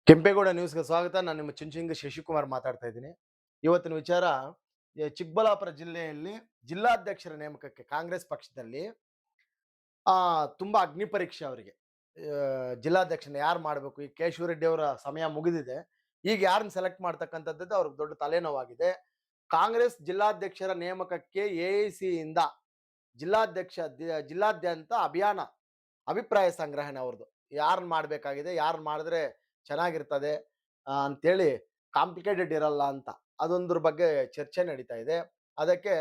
ಕೆಂಪೇಗೌಡ ನ್ಯೂಸ್‌ಗೆ ಸ್ವಾಗತ. ನಾನು ನಿಮ್ಮ ಚುಂಚುಂಗಿ ಶಶಿಕುಮಾರ್ ಮಾತಾಡ್ತಾ ಇದ್ದೀನಿ. ಇವತ್ತಿನ ವಿಚಾರ ಚಿಕ್ಕಬಳ್ಳಾಪುರ ಜಿಲ್ಲೆಯಲ್ಲಿ ಜಿಲ್ಲಾಧ್ಯಕ್ಷರ ನೇಮಕಕ್ಕೆ ಕಾಂಗ್ರೆಸ್ ಪಕ್ಷದಲ್ಲಿ ತುಂಬಾ ಅಗ್ನಿ ಪರೀಕ್ಷೆ ಅವರಿಗೆ. ಜಿಲ್ಲಾಧ್ಯಕ್ಷರನ್ನ ಯಾರು ಮಾಡಬೇಕು? ಈ ಕೆ. ಶಿವರೆಡ್ಡಿ ಅವರ ಸಮಯ ಮುಗಿದಿದೆ. ಈಗ ಯಾರನ್ನ ಸೆಲೆಕ್ಟ್ ಮಾಡ್ತಕ್ಕಂಥದ್ದು ಅವ್ರಿಗೆ ದೊಡ್ಡ ತಲೆನೋವಾಗಿದೆ. ಕಾಂಗ್ರೆಸ್ ಜಿಲ್ಲಾಧ್ಯಕ್ಷರ ನೇಮಕಕ್ಕೆ ಎಐಸಿಯಿಂದ ಜಿಲ್ಲಾದ್ಯಂತ ಅಭಿಯಾನ, ಅಭಿಪ್ರಾಯ ಸಂಗ್ರಹಣೆ ಅವ್ರದ್ದು. ಯಾರನ್ನ ಮಾಡಬೇಕಾಗಿದೆ, ಯಾರನ್ನ ಮಾಡಿದ್ರೆ ಚೆನ್ನಾಗಿರ್ತದೆ ಅಂತೇಳಿ ಕಾಂಪ್ಲಿಕೇಟೆಡ್ ಇರಲ್ಲ ಅಂತ. ಅದೊಂದ್ರ ಬಗ್ಗೆ ಚರ್ಚೆ ನಡೀತಾ ಇದೆ. ಅದಕ್ಕೆ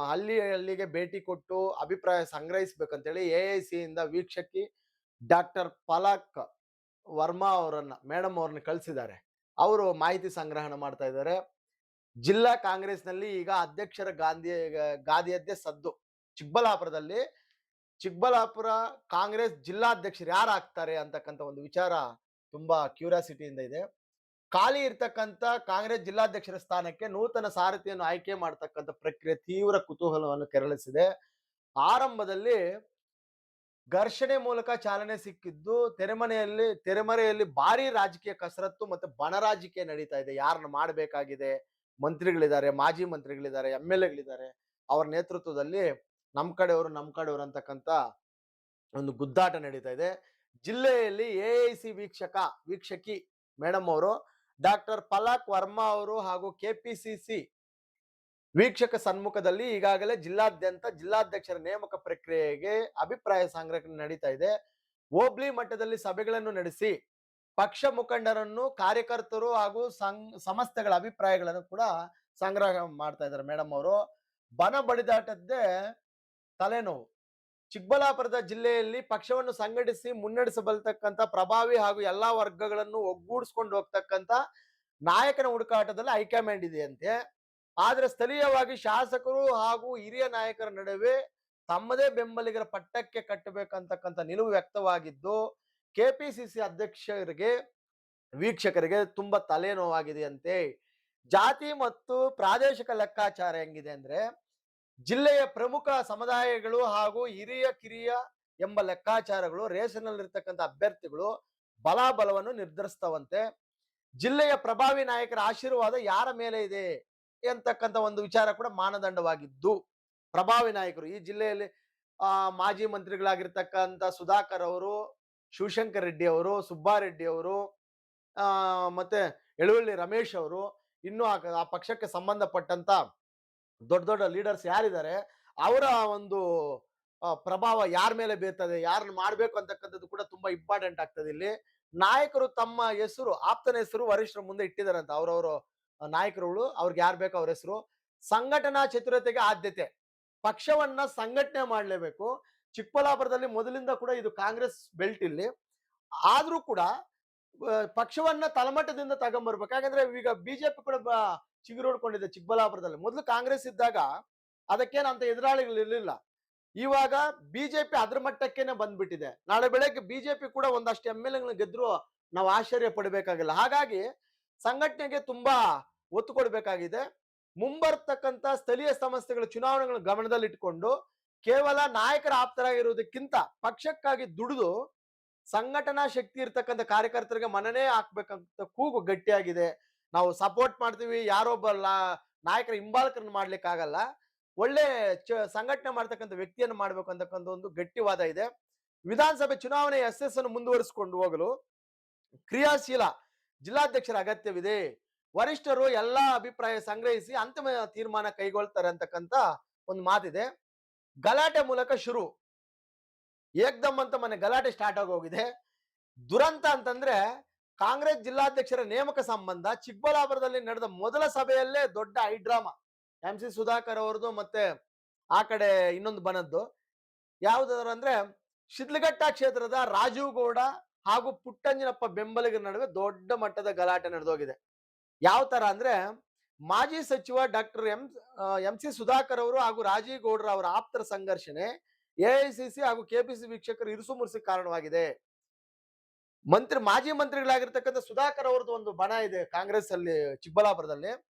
ಹಳ್ಳಿ ಹಳ್ಳಿಗೆ ಭೇಟಿ ಕೊಟ್ಟು ಅಭಿಪ್ರಾಯ ಸಂಗ್ರಹಿಸಬೇಕಂತೇಳಿ ಎಐಸಿಯಿಂದ ವೀಕ್ಷಕಿ ಡಾಕ್ಟರ್ ಪಲಕ್ ವರ್ಮಾ ಮೇಡಮ್ ಅವ್ರನ್ನ ಕಳಿಸಿದ್ದಾರೆ. ಅವರು ಮಾಹಿತಿ ಸಂಗ್ರಹಣೆ ಮಾಡ್ತಾ ಇದ್ದಾರೆ. ಜಿಲ್ಲಾ ಕಾಂಗ್ರೆಸ್‌ನಲ್ಲಿ ಈಗ ಅಧ್ಯಕ್ಷರ ಗಾದಿಯದ್ದೇ ಸದ್ದು. ಚಿಕ್ಕಬಳ್ಳಾಪುರದಲ್ಲಿ ಚಿಕ್ಕಬಳ್ಳಾಪುರ ಕಾಂಗ್ರೆಸ್ ಜಿಲ್ಲಾಧ್ಯಕ್ಷರು ಯಾರಾಗ್ತಾರೆ ಅಂತಕ್ಕಂಥ ಒಂದು ವಿಚಾರ ತುಂಬಾ ಕ್ಯೂರಿಯಾಸಿಟಿಯಿಂದ ಇದೆ. ಖಾಲಿ ಇರ್ತಕ್ಕಂಥ ಕಾಂಗ್ರೆಸ್ ಜಿಲ್ಲಾಧ್ಯಕ್ಷರ ಸ್ಥಾನಕ್ಕೆ ನೂತನ ಸಾರಥಿಯನ್ನು ಆಯ್ಕೆ ಮಾಡತಕ್ಕಂಥ ಪ್ರಕ್ರಿಯೆ ತೀವ್ರ ಕುತೂಹಲವನ್ನು ಕೆರಳಿಸಿದೆ. ಆರಂಭದಲ್ಲಿ ಘರ್ಷಣೆ ಮೂಲಕ ಚಾಲನೆ ಸಿಕ್ಕಿದ್ದು ತೆರೆಮರೆಯಲ್ಲಿ ಭಾರಿ ರಾಜಕೀಯ ಕಸರತ್ತು ಮತ್ತೆ ಬಣ ರಾಜಕೀಯ ನಡೀತಾ ಇದೆ. ಯಾರನ್ನ ಮಾಡಬೇಕಾಗಿದೆ, ಮಂತ್ರಿಗಳಿದ್ದಾರೆ, ಮಾಜಿ ಮಂತ್ರಿಗಳಿದ್ದಾರೆ, ಎಂಎಲ್ಎಗಳಿದ್ದಾರೆ. ಅವರ ನೇತೃತ್ವದಲ್ಲಿ ನಮ್ ಕಡೆಯವರು ಅಂತಕ್ಕಂಥ ಒಂದು ಗುದ್ದಾಟ ನಡೀತಾ ಇದೆ. ಜಿಲ್ಲೆಯಲ್ಲಿ ಎಐಸಿ ವೀಕ್ಷಕಿ ಮೇಡಮ್ ಅವರು ಡಾಕ್ಟರ್ ಪಲಕ್ ವರ್ಮಾ ಅವರು ಹಾಗೂ ಕೆಪಿಸಿಸಿ ವೀಕ್ಷಕ ಸನ್ಮುಖದಲ್ಲಿ ಈಗಾಗಲೇ ಜಿಲ್ಲಾದ್ಯಂತ ಜಿಲ್ಲಾಧ್ಯಕ್ಷರ ನೇಮಕ ಪ್ರಕ್ರಿಯೆಗೆ ಅಭಿಪ್ರಾಯ ಸಂಗ್ರಹಣೆ ನಡೀತಾ ಇದೆ. ಹೋಬ್ಳಿ ಮಟ್ಟದಲ್ಲಿ ಸಭೆಗಳನ್ನು ನಡೆಸಿ ಪಕ್ಷ ಮುಖಂಡರನ್ನು, ಕಾರ್ಯಕರ್ತರು ಹಾಗೂ ಸಂಸ್ಥೆಗಳ ಅಭಿಪ್ರಾಯಗಳನ್ನು ಕೂಡ ಸಂಗ್ರಹ ಮಾಡ್ತಾ ಇದ್ದಾರೆ ಮೇಡಮ್ ಅವರು. ಬನ ಬಡಿದಾಟದ್ದೇ ತಲೆನೋವು. ಚಿಕ್ಕಬಳ್ಳಾಪುರದ ಜಿಲ್ಲೆಯಲ್ಲಿ ಪಕ್ಷವನ್ನು ಸಂಘಟಿಸಿ ಮುನ್ನಡೆಸಬಲ್ತಕ್ಕಂಥ ಪ್ರಭಾವಿ ಹಾಗೂ ಎಲ್ಲಾ ವರ್ಗಗಳನ್ನು ಒಗ್ಗೂಡಿಸ್ಕೊಂಡು ಹೋಗ್ತಕ್ಕಂಥ ನಾಯಕನ ಹುಡುಕಾಟದಲ್ಲಿ ಹೈಕಮಾಂಡ್ ಇದೆಯಂತೆ. ಆದ್ರೆ ಸ್ಥಳೀಯವಾಗಿ ಶಾಸಕರು ಹಾಗೂ ಹಿರಿಯ ನಾಯಕರ ನಡುವೆ ತಮ್ಮದೇ ಬೆಂಬಲಿಗರ ಪಟ್ಟಕ್ಕೆ ಕಟ್ಟಬೇಕಂತಕ್ಕಂಥ ನಿಲುವು ವ್ಯಕ್ತವಾಗಿದ್ದು ಕೆಪಿಸಿಸಿ ಅಧ್ಯಕ್ಷರಿಗೆ, ವೀಕ್ಷಕರಿಗೆ ತುಂಬಾ ತಲೆನೋವಾಗಿದೆಯಂತೆ. ಜಾತಿ ಮತ್ತು ಪ್ರಾದೇಶಿಕ ಲೆಕ್ಕಾಚಾರ ಹೆಂಗಿದೆ ಅಂದ್ರೆ, ಜಿಲ್ಲೆಯ ಪ್ರಮುಖ ಸಮುದಾಯಗಳು ಹಾಗೂ ಹಿರಿಯ ಕಿರಿಯ ಎಂಬ ಲೆಕ್ಕಾಚಾರಗಳು ರೇಸ್‌ನಲ್ಲಿರ್ತಕ್ಕಂಥ ಅಭ್ಯರ್ಥಿಗಳು ಬಲಾಬಲವನ್ನು ನಿರ್ಧರಿಸ್ತವಂತೆ. ಜಿಲ್ಲೆಯ ಪ್ರಭಾವಿ ನಾಯಕರ ಆಶೀರ್ವಾದ ಯಾರ ಮೇಲೆ ಇದೆ ಎಂತಕ್ಕಂಥ ಒಂದು ವಿಚಾರ ಕೂಡ ಮಾನದಂಡವಾಗಿದ್ದು, ಪ್ರಭಾವಿ ನಾಯಕರು ಈ ಜಿಲ್ಲೆಯಲ್ಲಿ ಮಾಜಿ ಮಂತ್ರಿಗಳಾಗಿರ್ತಕ್ಕಂಥ ಸುಧಾಕರ್ ಅವರು, ಶಿವಶಂಕರ್ ರೆಡ್ಡಿ ಅವರು, ಸುಬ್ಬಾರೆಡ್ಡಿ ಅವರು, ಮತ್ತೆ ಎಳವಳ್ಳಿ ರಮೇಶ್ ಅವರು, ಇನ್ನು ಆ ಪಕ್ಷಕ್ಕೆ ಸಂಬಂಧಪಟ್ಟಂತ ದೊಡ್ಡ ದೊಡ್ಡ ಲೀಡರ್ಸ್ ಯಾರಿದ್ದಾರೆ ಅವರ ಒಂದು ಪ್ರಭಾವ ಯಾರ ಮೇಲೆ ಬೀರ್ತದೆ, ಯಾರನ್ನ ಮಾಡ್ಬೇಕು ಅಂತಕ್ಕಂಥದ್ದು ಕೂಡ ತುಂಬಾ ಇಂಪಾರ್ಟೆಂಟ್ ಆಗ್ತದೆ. ಇಲ್ಲಿ ನಾಯಕರು ತಮ್ಮ ಹೆಸರು, ಆಪ್ತನ ಹೆಸರು ವರಿಷ್ಠರ ಮುಂದೆ ಇಟ್ಟಿದಾರಂತ. ಅವ್ರವ್ರ ನಾಯಕರುಗಳು ಅವ್ರಿಗೆ ಯಾರು ಬೇಕು ಅವ್ರ ಹೆಸರು. ಸಂಘಟನಾ ಚತುರತೆಗೆ ಆದ್ಯತೆ, ಪಕ್ಷವನ್ನ ಸಂಘಟನೆ ಮಾಡ್ಲೇಬೇಕು. ಚಿಕ್ಕಬಳ್ಳಾಪುರದಲ್ಲಿ ಮೊದಲಿಂದ ಕೂಡ ಇದು ಕಾಂಗ್ರೆಸ್ ಬೆಲ್ಟ್ ಇಲ್ಲಿ. ಆದ್ರೂ ಕೂಡ ಪಕ್ಷವನ್ನ ತಳಮಟ್ಟದಿಂದ ತಗೊಂಡ್ಬರ್ಬೇಕು. ಯಾಕಂದ್ರೆ ಈಗ ಬಿಜೆಪಿ ಕೂಡ ಚಿಗುರೊಡ್ಕೊಂಡಿದೆ ಚಿಕ್ಕಬಳ್ಳಾಪುರದಲ್ಲಿ. ಮೊದಲು ಕಾಂಗ್ರೆಸ್ ಇದ್ದಾಗ ಅದಕ್ಕೇನಂತ ಎದುರಾಳಿಗಳು ಇರ್ಲಿಲ್ಲ. ಇವಾಗ ಬಿಜೆಪಿ ಅದ್ರ ಮಟ್ಟಕ್ಕೇನೆ ಬಂದ್ಬಿಟ್ಟಿದೆ. ನಾಳೆ ಬೆಳಗ್ಗೆ ಬಿಜೆಪಿ ಕೂಡ ಒಂದಷ್ಟು ಎಂಎಲ್ಎಗಳನ್ನ ಗೆದ್ರು ನಾವು ಆಶ್ಚರ್ಯ ಪಡಬೇಕಾಗಿಲ್ಲ. ಹಾಗಾಗಿ ಸಂಘಟನೆಗೆ ತುಂಬಾ ಒತ್ತು ಕೊಡಬೇಕಾಗಿದೆ. ಮುಂಬರ್ತಕ್ಕಂಥ ಸ್ಥಳೀಯ ಸಂಸ್ಥೆಗಳ ಚುನಾವಣೆಗಳನ್ನು ಗಮನದಲ್ಲಿಟ್ಟುಕೊಂಡು ಕೇವಲ ನಾಯಕರ ಆಪ್ತರಾಗಿರುವುದಕ್ಕಿಂತ ಪಕ್ಷಕ್ಕಾಗಿ ದುಡಿದು ಸಂಘಟನಾ ಶಕ್ತಿ ಇರ್ತಕ್ಕಂಥ ಕಾರ್ಯಕರ್ತರಿಗೆ ಮನನೇ ಹಾಕ್ಬೇಕಂತ ಕೂಗು ಗಟ್ಟಿಯಾಗಿದೆ. ನಾವು ಸಪೋರ್ಟ್ ಮಾಡ್ತೀವಿ, ಯಾರೊಬ್ಬ ನಾಯಕರ ಹಿಂಬಾಲಕರನ್ನ ಮಾಡ್ಲಿಕ್ಕೆ ಆಗಲ್ಲ. ಒಳ್ಳೆ ಸಂಘಟನೆ ಮಾಡ್ತಕ್ಕಂಥ ವ್ಯಕ್ತಿಯನ್ನು ಮಾಡ್ಬೇಕು ಅಂತಕ್ಕಂಥ ಒಂದು ಗಟ್ಟಿವಾದ ಇದೆ. ವಿಧಾನಸಭೆ ಚುನಾವಣೆ ಯಶಸ್ಸನ್ನು ಮುಂದುವರಿಸಿಕೊಂಡು ಹೋಗಲು ಕ್ರಿಯಾಶೀಲ ಜಿಲ್ಲಾಧ್ಯಕ್ಷರ ಅಗತ್ಯವಿದೆ. ವರಿಷ್ಠರು ಎಲ್ಲಾ ಅಭಿಪ್ರಾಯ ಸಂಗ್ರಹಿಸಿ ಅಂತಿಮ ತೀರ್ಮಾನ ಕೈಗೊಳ್ತಾರೆ ಅಂತಕ್ಕಂಥ ಒಂದು ಮಾತಿದೆ. ಗಲಾಟೆ ಮೂಲಕ ಶುರು, ಏಕ್ದಮ್ ಅಂತ ಮನೆ ಗಲಾಟೆ ಸ್ಟಾರ್ಟ್ ಆಗೋಗಿದೆ. ದುರಂತ ಅಂತಂದ್ರೆ ಕಾಂಗ್ರೆಸ್ ಜಿಲ್ಲಾಧ್ಯಕ್ಷರ ನೇಮಕ ಸಂಬಂಧ ಚಿಕ್ಕಬಳ್ಳಾಪುರದಲ್ಲಿ ನಡೆದ ಮೊದಲ ಸಭೆಯಲ್ಲೇ ದೊಡ್ಡ ಹೈಡ್ರಾಮಾ. ಎಂಸಿ ಸುಧಾಕರ್ ಅವರದು ಮತ್ತೆ ಆ ಕಡೆ ಇನ್ನೊಂದು ಬನದ್ದು ಯಾವ್ದಾದ್ರು ಅಂದ್ರೆ ಶಿಡ್ಲಘಟ್ಟ ಕ್ಷೇತ್ರದ ರಾಜೀವ್ ಗೌಡ ಹಾಗೂ ಪುಟ್ಟಂಜನಪ್ಪ ಬೆಂಬಲಿಗರ ನಡುವೆ ದೊಡ್ಡ ಮಟ್ಟದ ಗಲಾಟೆ ನಡೆದೋಗಿದೆ. ಯಾವ ತರ ಅಂದ್ರೆ ಮಾಜಿ ಸಚಿವ ಡಾಕ್ಟರ್ ಎಂಸಿ ಸುಧಾಕರ್ ಅವರು ಹಾಗೂ ರಾಜೀವ್ ಗೌಡ್ರ ಅವರ ಆಪ್ತರ ಸಂಘರ್ಷಣೆ ಎಐಸಿಸಿ ಹಾಗೂ ಕೆಪಿಸಿ ವೀಕ್ಷಕರು ಇರುಸು ಮುರುಸು ಕಾರಣವಾಗಿದೆ. ಮಾಜಿ ಮಂತ್ರಿಗಳಾಗಿರ್ತಕ್ಕಂಥ ಸುಧಾಕರ್ ಅವ್ರದ್ದು ಒಂದು ಬಣ ಇದೆ ಕಾಂಗ್ರೆಸ್ ಅಲ್ಲಿ ಚಿಕ್ಕಬಳ್ಳಾಪುರದಲ್ಲಿ.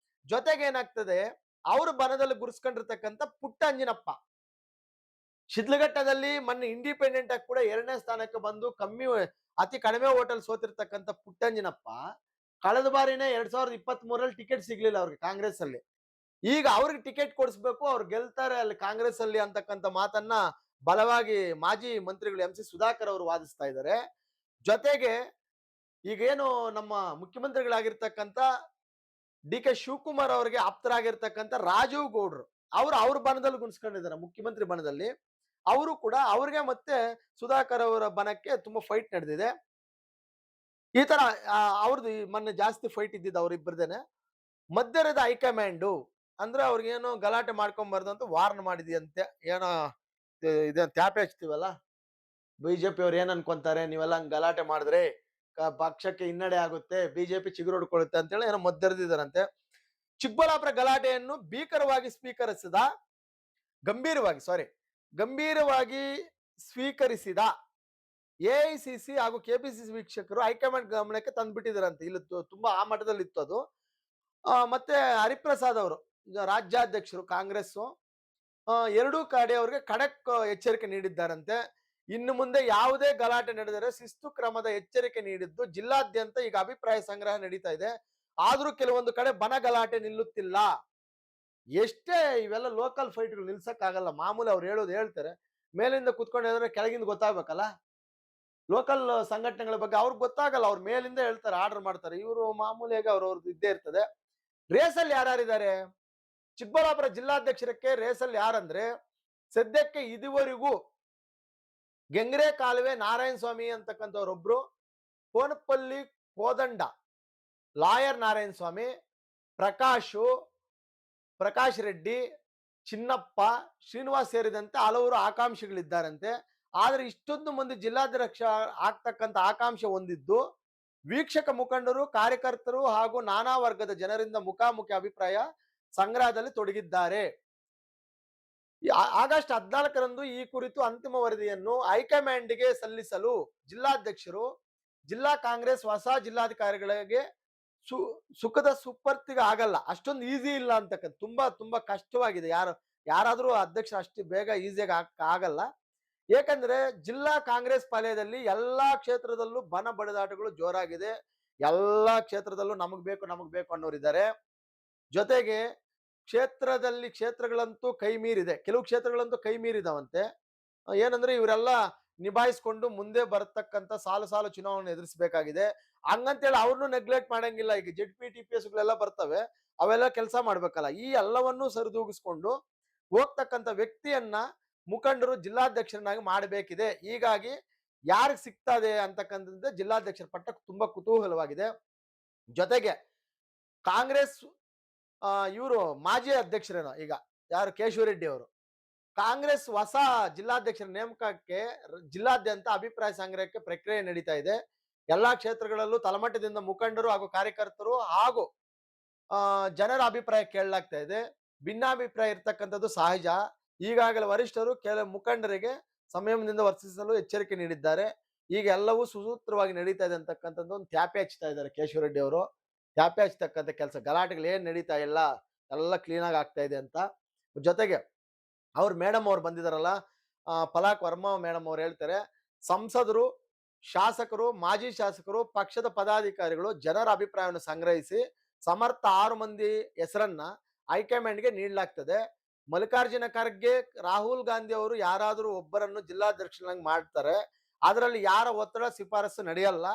ಜೊತೆಗೆ ಏನಾಗ್ತದೆ, ಅವ್ರ ಬಣದಲ್ಲಿ ಗುರ್ಸ್ಕೊಂಡಿರ್ತಕ್ಕಂಥ ಪುಟ್ಟ ಅಂಜಿನಪ್ಪ ಶಿಡ್ಲಘಟ್ಟದಲ್ಲಿ ಮೊನ್ನೆ ಇಂಡಿಪೆಂಡೆಂಟ್ ಆಗಿ ಕೂಡ 2ನೇ ಸ್ಥಾನಕ್ಕೆ ಬಂದು ಅತಿ ಕಡಿಮೆ ಓಟಲ್ಲಿ ಸೋತಿರ್ತಕ್ಕಂಥ ಪುಟ್ಟಂಜನಪ್ಪ ಕಳೆದ ಬಾರಿನೇ 2023ರಲ್ಲಿ ಟಿಕೆಟ್ ಸಿಗ್ಲಿಲ್ಲ ಅವ್ರಿಗೆ ಕಾಂಗ್ರೆಸ್ ಅಲ್ಲಿ. ಈಗ ಅವ್ರಿಗೆ ಟಿಕೆಟ್ ಕೊಡಿಸ್ಬೇಕು, ಅವ್ರು ಗೆಲ್ತಾರೆ ಅಲ್ಲಿ ಕಾಂಗ್ರೆಸ್ ಅಲ್ಲಿ ಅಂತಕ್ಕಂಥ ಮಾತನ್ನ ಬಲವಾಗಿ ಮಾಜಿ ಮಂತ್ರಿಗಳು ಎಂ ಸಿ ಸುಧಾಕರ್ ಅವರು ವಾದಿಸ್ತಾ ಇದ್ದಾರೆ. ಜೊತೆಗೆ ಈಗೇನು ನಮ್ಮ ಮುಖ್ಯಮಂತ್ರಿಗಳಾಗಿರ್ತಕ್ಕಂಥ ಡಿ ಕೆ ಶಿವಕುಮಾರ್ ಅವರಿಗೆ ಆಪ್ತರಾಗಿರ್ತಕ್ಕಂಥ ರಾಜೀವ್ ಗೌಡ್ರು ಅವ್ರ ಬಣದಲ್ಲಿ ಗುಣಿಸ್ಕೊಂಡಿದ್ದಾರೆ, ಮುಖ್ಯಮಂತ್ರಿ ಬಣದಲ್ಲಿ. ಅವರು ಕೂಡ ಅವ್ರಿಗೆ ಮತ್ತೆ ಸುಧಾಕರ್ ಅವರ ಬಣಕ್ಕೆ ತುಂಬಾ ಫೈಟ್ ನಡೆದಿದೆ. ಈ ತರ ಅವ್ರದ್ದು ಮೊನ್ನೆ ಜಾಸ್ತಿ ಫೈಟ್ ಇದ್ದಿದ್ದು ಅವ್ರಿಬ್ಬರದೇನೆ. ಮಧ್ಯರದ ಹೈಕಮಾಂಡು ಅಂದ್ರೆ ಅವ್ರಿಗೇನೋ ಗಲಾಟೆ ಮಾಡ್ಕೊಂಬಾರ್ದು ಅಂತ ವಾರ್ನ್ ಮಾಡಿದ್ಯಂತೆ. ಏನೋ ಇದೇ ತ್ಯಾಪೆ ಹಚ್ತೀವಲ್ಲ, ಬಿಜೆಪಿ ಅವ್ರು ಏನ್ ಅನ್ಕೊಂತಾರೆ, ನೀವೆಲ್ಲ ಹಂಗ್ ಗಲಾಟೆ ಮಾಡಿದ್ರೆ ಪಕ್ಷಕ್ಕೆ ಹಿನ್ನಡೆ ಆಗುತ್ತೆ, ಬಿಜೆಪಿ ಚಿಗುರೊಡ್ಕೊಳ್ಳುತ್ತೆ ಅಂತೇಳಿ ಏನೋ ಮದ್ದೆರೆದಿದ್ದಾರಂತೆ. ಚಿಕ್ಕಬಳ್ಳಾಪುರ ಗಲಾಟೆಯನ್ನು ಭೀಕರವಾಗಿ ಸ್ವೀಕರಿಸಿದ ಗಂಭೀರವಾಗಿ ಸ್ವೀಕರಿಸಿದ ಎಐಸಿಸಿ ಹಾಗೂ ಕೆಪಿಸಿಸಿ ವೀಕ್ಷಕರು ಹೈಕಮಾಂಡ್ ಗಮನಕ್ಕೆ ತಂದ್ಬಿಟ್ಟಿದಾರಂತೆ. ಇಲ್ಲಿ ತುಂಬಾ ಆ ಮಟ್ಟದಲ್ಲಿ ಇತ್ತು ಅದು. ಮತ್ತೆ ಹರಿಪ್ರಸಾದ್ ಅವರು ರಾಜ್ಯಾಧ್ಯಕ್ಷರು ಕಾಂಗ್ರೆಸ್ ಎರಡೂ ಕಡೆ ಅವರಿಗೆ ಖಡಕ್ ಎಚ್ಚರಿಕೆ ನೀಡಿದ್ದಾರಂತೆ. ಇನ್ನು ಮುಂದೆ ಯಾವುದೇ ಗಲಾಟೆ ನಡೆದರೆ ಶಿಸ್ತು ಕ್ರಮದ ಎಚ್ಚರಿಕೆ ನೀಡಿದ್ದು ಜಿಲ್ಲಾದ್ಯಂತ ಈಗ ಅಭಿಪ್ರಾಯ ಸಂಗ್ರಹ ನಡೀತಾ ಇದೆ. ಆದ್ರೂ ಕೆಲವೊಂದು ಕಡೆ ಬನ ಗಲಾಟೆ ನಿಲ್ಲುತ್ತಿಲ್ಲ. ಎಷ್ಟೇ ಇವೆಲ್ಲ ಲೋಕಲ್ ಫೈಟ್ಗಳು ನಿಲ್ಸಕ್ ಆಗಲ್ಲ. ಮಾಮೂಲಿ ಅವ್ರು ಹೇಳೋದು ಹೇಳ್ತಾರೆ, ಮೇಲಿಂದ ಕುತ್ಕೊಂಡು ಹೇಳಿದ್ರೆ ಕೆಳಗಿಂದ ಗೊತ್ತಾಗ್ಬೇಕಲ್ಲ. ಲೋಕಲ್ ಸಂಘಟನೆಗಳ ಬಗ್ಗೆ ಅವ್ರಿಗೆ ಗೊತ್ತಾಗಲ್ಲ, ಅವ್ರ ಮೇಲಿಂದ ಹೇಳ್ತಾರೆ, ಆರ್ಡರ್ ಮಾಡ್ತಾರೆ. ಇವರು ಮಾಮೂಲಿಯಾಗಿ ಅವ್ರವ್ರದ್ದು ಇದ್ದೇ ಇರ್ತದೆ. ರೇಸಲ್ಲಿ ಯಾರ್ಯಾರಿದ್ದಾರೆ? ಚಿಕ್ಕಬಳ್ಳಾಪುರ ಜಿಲ್ಲಾಧ್ಯಕ್ಷರಕ್ಕೆ ರೇಸಲ್ಲಿ ಯಾರಂದ್ರೆ ಸದ್ಯಕ್ಕೆ ಇದುವರೆಗೂ ಗೆಂಗ್ರೆ ಕಾಲುವೆ ನಾರಾಯಣ ಸ್ವಾಮಿ ಅಂತಕ್ಕಂಥವ್ರೊಬ್ರು, ಕೋನಪಲ್ಲಿ ಕೋದಂಡ, ಲಾಯರ್ ನಾರಾಯಣ ಸ್ವಾಮಿ, ಪ್ರಕಾಶ್ ರೆಡ್ಡಿ, ಚಿನ್ನಪ್ಪ, ಶ್ರೀನಿವಾಸ್ ಸೇರಿದಂತೆ ಹಲವರು ಆಕಾಂಕ್ಷಿಗಳಿದ್ದಾರಂತೆ. ಆದ್ರೆ ಇಷ್ಟೊಂದು ಮಂದಿ ಜಿಲ್ಲಾಧ್ಯಕ್ಷ ಆಗ್ತಕ್ಕಂಥ ಆಕಾಂಕ್ಷೆ ಹೊಂದಿದ್ದು ವೀಕ್ಷಕ ಮುಖಂಡರು, ಕಾರ್ಯಕರ್ತರು ಹಾಗೂ ನಾನಾ ವರ್ಗದ ಜನರಿಂದ ಮುಖಾಮುಖಿ ಅಭಿಪ್ರಾಯ ಸಂಗ್ರಹದಲ್ಲಿ ತೊಡಗಿದ್ದಾರೆ. ಆಗಸ್ಟ್ 14ರಂದು ಈ ಕುರಿತು ಅಂತಿಮ ವರದಿಯನ್ನು ಹೈಕಮಾಂಡ್ಗೆ ಸಲ್ಲಿಸಲು ಜಿಲ್ಲಾಧ್ಯಕ್ಷರು ಜಿಲ್ಲಾ ಕಾಂಗ್ರೆಸ್ ಹೊಸ ಜಿಲ್ಲಾಧಿಕಾರಿಗಳಿಗೆ ಸುಖದ ಸುಪ್ಪರ್ತಿಗೆ ಆಗಲ್ಲ. ಅಷ್ಟೊಂದು ಈಸಿ ಇಲ್ಲ ಅಂತಕ್ಕಂಥ, ತುಂಬಾ ಕಷ್ಟವಾಗಿದೆ. ಯಾರಾದ್ರೂ ಅಧ್ಯಕ್ಷ ಅಷ್ಟು ಬೇಗ ಈಸಿಯಾಗಿ ಆಗಲ್ಲ. ಏಕೆಂದ್ರೆ ಜಿಲ್ಲಾ ಕಾಂಗ್ರೆಸ್ ಪಾಳ್ಯದಲ್ಲಿ ಎಲ್ಲಾ ಕ್ಷೇತ್ರದಲ್ಲೂ ಬನ ಬಡಿದಾಟಗಳು ಜೋರಾಗಿದೆ. ಎಲ್ಲಾ ಕ್ಷೇತ್ರದಲ್ಲೂ ನಮಗ್ ಬೇಕು ಅನ್ನೋರಿದ್ದಾರೆ. ಜೊತೆಗೆ ಕ್ಷೇತ್ರಗಳಂತೂ ಕೈ ಮೀರಿದೆ, ಕೆಲವು ಕ್ಷೇತ್ರಗಳಂತೂ ಕೈ ಮೀರಿದವಂತೆ. ಏನಂದ್ರೆ ಇವರೆಲ್ಲ ನಿಭಾಯಿಸ್ಕೊಂಡು ಮುಂದೆ ಬರತಕ್ಕಂತ ಸಾಲು ಚುನಾವಣೆ ಎದುರಿಸಬೇಕಾಗಿದೆ. ಹಂಗಂತೇಳಿ ಅವ್ರನ್ನು ನೆಗ್ಲೆಕ್ಟ್ ಮಾಡಂಗಿಲ್ಲ. ಈಗ ZPTPS ಗಳೆಲ್ಲ ಬರ್ತವೆ, ಅವೆಲ್ಲ ಕೆಲಸ ಮಾಡ್ಬೇಕಲ್ಲ. ಈ ಎಲ್ಲವನ್ನೂ ಸರಿದೂಗಿಸ್ಕೊಂಡು ಹೋಗ್ತಕ್ಕಂಥ ವ್ಯಕ್ತಿಯನ್ನ ಮುಖಂಡರು ಜಿಲ್ಲಾಧ್ಯಕ್ಷರನ್ನಾಗಿ ಮಾಡಬೇಕಿದೆ. ಹೀಗಾಗಿ ಯಾರಿಗೆ ಸಿಗ್ತದೆ ಅಂತಕ್ಕಂಥದ್ದು ಜಿಲ್ಲಾಧ್ಯಕ್ಷರ ಪಟ್ಟ ತುಂಬಾ ಕುತೂಹಲವಾಗಿದೆ. ಜೊತೆಗೆ ಕಾಂಗ್ರೆಸ್ ಇವರು ಮಾಜಿ ಅಧ್ಯಕ್ಷರೇನೋ ಈಗ ಯಾರು ಕೇಶವರೆಡ್ಡಿ ಅವರು, ಕಾಂಗ್ರೆಸ್ ಹೊಸ ಜಿಲ್ಲಾಧ್ಯಕ್ಷರ ನೇಮಕಕ್ಕೆ ಜಿಲ್ಲಾದ್ಯಂತ ಅಭಿಪ್ರಾಯ ಸಂಗ್ರಹಕ್ಕೆ ಪ್ರಕ್ರಿಯೆ ನಡೀತಾ ಇದೆ. ಎಲ್ಲಾ ಕ್ಷೇತ್ರಗಳಲ್ಲೂ ತಳಮಟ್ಟದಿಂದ ಮುಖಂಡರು ಹಾಗೂ ಕಾರ್ಯಕರ್ತರು ಹಾಗೂ ಜನರ ಅಭಿಪ್ರಾಯ ಕೇಳಲಾಗ್ತಾ ಇದೆ. ಭಿನ್ನಾಭಿಪ್ರಾಯ ಇರ್ತಕ್ಕಂಥದ್ದು ಸಹಜ. ಈಗಾಗಲೇ ವರಿಷ್ಠರು ಕೆಲವು ಮುಖಂಡರಿಗೆ ಸಂಯಮದಿಂದ ವರ್ತಿಸಲು ಎಚ್ಚರಿಕೆ ನೀಡಿದ್ದಾರೆ. ಈಗ ಎಲ್ಲವೂ ಸುಸೂತ್ರವಾಗಿ ನಡೀತಾ ಇದೆ ಅಂತಕ್ಕಂಥದ್ದು ಒಂದು ತ್ಯಾಪೆ ಹಚ್ತಾ ಇದ್ದಾರೆ ಕೇಶವರೆಡ್ಡಿ ಅವರು. ತ್ಯಾಪೆ ಹಚ್ಚತಕ್ಕಂಥ ಕೆಲಸ, ಗಲಾಟೆಗಳು ಏನ್ ನಡೀತಾ ಇಲ್ಲ ಎಲ್ಲ ಕ್ಲೀನ್ ಆಗಿ ಆಗ್ತಾ ಇದೆ ಅಂತ. ಜೊತೆಗೆ ಮೇಡಮ್ ಅವ್ರು ಬಂದಿದಾರಲ್ಲ, ಪಲಾಕ್ ವರ್ಮಾ ಮೇಡಮ್ ಅವ್ರು ಹೇಳ್ತಾರೆ, ಸಂಸದರು, ಶಾಸಕರು, ಮಾಜಿ ಶಾಸಕರು, ಪಕ್ಷದ ಪದಾಧಿಕಾರಿಗಳು ಜನರ ಅಭಿಪ್ರಾಯವನ್ನು ಸಂಗ್ರಹಿಸಿ ಸಮರ್ಥ 6 ಮಂದಿ ಹೆಸರನ್ನ ಹೈಕಮಾಂಡ್ಗೆ ನೀಡಲಾಗ್ತದೆ. ಮಲ್ಲಿಕಾರ್ಜುನ ಖರ್ಗೆ, ರಾಹುಲ್ ಗಾಂಧಿ ಅವರು ಯಾರಾದರೂ ಒಬ್ಬರನ್ನು ಜಿಲ್ಲಾಧ್ಯಕ್ಷರಾಗಿ ಮಾಡ್ತಾರೆ. ಅದರಲ್ಲಿ ಯಾರ ಒತ್ತಡ ಶಿಫಾರಸು ನಡೆಯಲ್ಲ.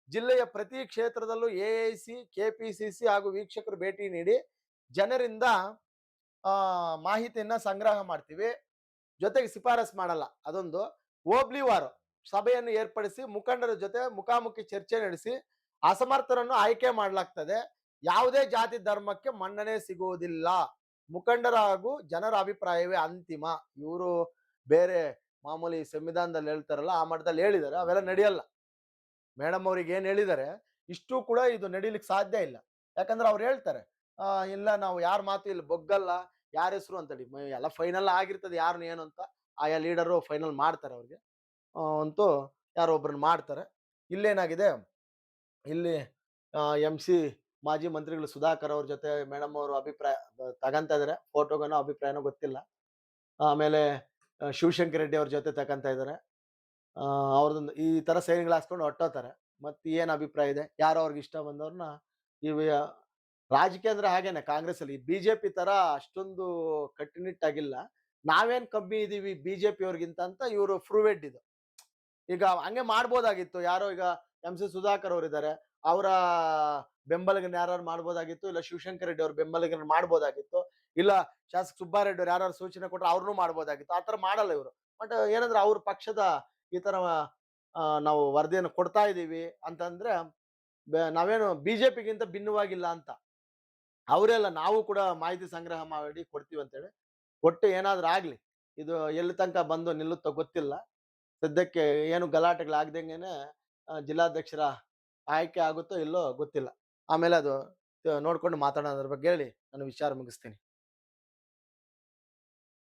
ಜಿಲ್ಲೆಯ ಪ್ರತಿ ಕ್ಷೇತ್ರದಲ್ಲೂ ಎಐಸಿ, ಕೆಪಿಸಿಸಿ ಹಾಗೂ ವೀಕ್ಷಕರು ಭೇಟಿ ನೀಡಿ ಜನರಿಂದ ಮಾಹಿತಿಯನ್ನ ಸಂಗ್ರಹ ಮಾಡ್ತೀವಿ. ಜೊತೆಗೆ ಶಿಫಾರಸು ಮಾಡಲ್ಲ. ಅದೊಂದು ಹೋಬ್ಳಿವಾರು ಸಭೆಯನ್ನು ಏರ್ಪಡಿಸಿ ಮುಖಂಡರ ಜೊತೆ ಮುಖಾಮುಖಿ ಚರ್ಚೆ ನಡೆಸಿ ಅಸಮರ್ಥರನ್ನು ಆಯ್ಕೆ ಮಾಡಲಾಗ್ತದೆ. ಯಾವುದೇ ಜಾತಿ ಧರ್ಮಕ್ಕೆ ಮನ್ನಣೆ ಸಿಗುವುದಿಲ್ಲ. ಮುಖಂಡರ ಹಾಗೂ ಜನರ ಅಭಿಪ್ರಾಯವೇ ಅಂತಿಮ. ಇವರು ಬೇರೆ ಮಾಮೂಲಿ ಸಂವಿಧಾನದಲ್ಲಿ ಹೇಳ್ತಾರಲ್ಲ, ಆ ಮಟ್ಟದಲ್ಲಿ ಹೇಳಿದ್ದಾರೆ. ಅವೆಲ್ಲ ನಡೆಯಲ್ಲ. ಮೇಡಮ್ ಅವ್ರಿಗೆ ಏನ್ ಹೇಳಿದ್ದಾರೆ ಇಷ್ಟು ಕೂಡ ಇದು ನಡೀಲಿಕ್ಕೆ ಸಾಧ್ಯ ಇಲ್ಲ. ಯಾಕಂದ್ರೆ ಅವ್ರು ಹೇಳ್ತಾರೆ, ಇಲ್ಲ ನಾವು ಯಾರ ಮಾತು ಇಲ್ಲಿ ಬೊಗ್ಗಲ್ಲ, ಯಾರ ಹೆಸರು ಅಂತೇಳಿ ಎಲ್ಲ ಫೈನಲ್ ಆಗಿರ್ತದೆ, ಯಾರನ್ನ ಏನು ಅಂತ ಆಯಾ ಲೀಡರು ಫೈನಲ್ ಮಾಡ್ತಾರೆ. ಅವ್ರಿಗೆ ಅಂತೂ ಯಾರೋ ಒಬ್ರನ್ನ ಮಾಡ್ತಾರೆ. ಇಲ್ಲೇನಾಗಿದೆ, ಇಲ್ಲಿ MC ಮಾಜಿ ಮಂತ್ರಿಗಳು ಸುಧಾಕರ್ ಅವ್ರ ಜೊತೆ ಮೇಡಮ್ ಅವರು ಅಭಿಪ್ರಾಯ ತಗಂತ ಇದಾರೆ. ಫೋಟೋಗನೋ ಅಭಿಪ್ರಾಯನೋ ಗೊತ್ತಿಲ್ಲ. ಆಮೇಲೆ ಶಿವಶಂಕರ್ ರೆಡ್ಡಿ ಅವ್ರ ಜೊತೆ ತಕಂತ ಇದಾರೆ. ಅವ್ರದೊಂದು ಈ ತರ ಸೈನ್‌ಗಳಾಸ್ಕೊಂಡು ಹೊರ್ಟೋತಾರೆ. ಮತ್ ಏನ್ ಅಭಿಪ್ರಾಯ ಇದೆ? ಯಾರೋ ಅವ್ರಿಗೆ ಇಷ್ಟ ಬಂದವ್ರನ್ನ ಇವ ರಾಜಕೀಯ ಅಂದ್ರೆ ಹಾಗೇನೆ ಕಾಂಗ್ರೆಸ್ಸಲ್ಲಿ. ಬಿಜೆಪಿ ತರ ಅಷ್ಟೊಂದು ಕಟ್ಟುನಿಟ್ಟಾಗಿಲ್ಲ. ನಾವೇನ್ ಕಮ್ಮಿ ಇದೀವಿ ಬಿಜೆಪಿಯವ್ರಿಗಿಂತ ಅಂತ ಇವ್ರು ಪ್ರೂವ್ಡ್ ಇದು. ಈಗ ಹಂಗೆ ಮಾಡ್ಬೋದಾಗಿತ್ತು. ಯಾರೋ ಈಗ ಎಂಸಿ ಸುಧಾಕರ್ ಅವರಿದ್ದಾರೆ. ಅವರ ಬೆಂಬಲಿಗರನ್ನ ಯಾರಾರು ಮಾಡ್ಬೋದಾಗಿತ್ತು. ಇಲ್ಲ ಶಿವಶಂಕರ್ ರೆಡ್ಡಿ ಅವ್ರ ಬೆಂಬಲಿಗರನ್ನ ಮಾಡ್ಬೋದಾಗಿತ್ತು. ಇಲ್ಲ ಶಾಸಕ ಸುಬ್ಬಾರೆಡ್ಡಿ ಅವ್ರು ಯಾರಾರು ಸೂಚನೆ ಕೊಟ್ರೆ ಅವ್ರನ್ನೂ ಮಾಡ್ಬೋದಾಗಿತ್ತು. ಆ ತರ ಮಾಡಲ್ಲ ಇವ್ರು. ಬಟ್ ಏನಂದ್ರೆ ಅವ್ರ ಪಕ್ಷದ ಈ ತರ ನಾವು ವರದಿಯನ್ನು ಕೊಡ್ತಾ ಇದೀವಿ ಅಂತಂದ್ರೆ ನಾವೇನು ಬಿಜೆಪಿಗಿಂತ ಭಿನ್ನವಾಗಿಲ್ಲ ಅಂತ. ಅವರೇ ಅಲ್ಲ ನಾವು ಕೂಡ ಮಾಹಿತಿ ಸಂಗ್ರಹ ಮಾಡಿ ಕೊಡ್ತೀವಿ ಅಂತೇಳಿ. ಒಟ್ಟು ಏನಾದ್ರೂ ಆಗ್ಲಿ. ಇದು ಎಲ್ಲಿ ತನಕ ಬಂದು ನಿಲ್ಲುತ್ತೋ ಗೊತ್ತಿಲ್ಲ. ಸದ್ಯಕ್ಕೆ ಏನು ಗಲಾಟೆಗಳಾಗ್ದಂಗೆನೆ ಜಿಲ್ಲಾಧ್ಯಕ್ಷರ ಆಯ್ಕೆ ಆಗುತ್ತೋ ಇಲ್ಲೋ ಗೊತ್ತಿಲ್ಲ. ಆಮೇಲೆ ಅದು ನೋಡ್ಕೊಂಡು ಮಾತಾಡೋಣ ಅದ್ರ ಬಗ್ಗೆ ಹೇಳಿ ನಾನು ವಿಚಾರ ಮುಗಿಸ್ತೀನಿ.